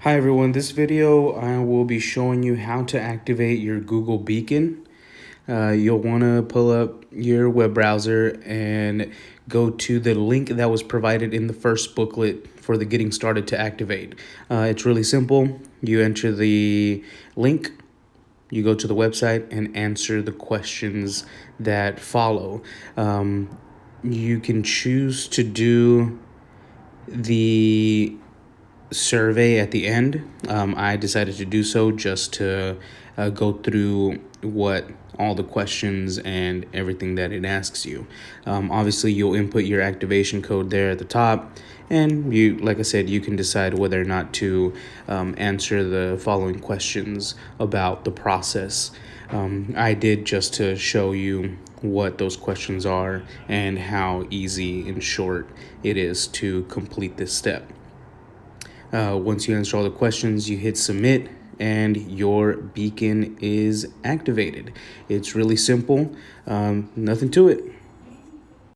Hi everyone, this video I will be showing you how to activate your Google Beacon. You'll want to pull up your web browser and go to the link that was provided in the first booklet for the Getting Started to Activate. It's really simple. You enter the link, you go to the website and answer the questions that follow. You can choose to do the survey at the end. I decided to do so just to go through what all the questions and everything that it asks you. Obviously, you'll input your activation code there at the top, and like I said, you can decide whether or not to answer the following questions about the process. I did just to show you what those questions are and how easy and short it is to complete this step. Once you answer all the questions, you hit submit and your beacon is activated. It's really simple, nothing to it.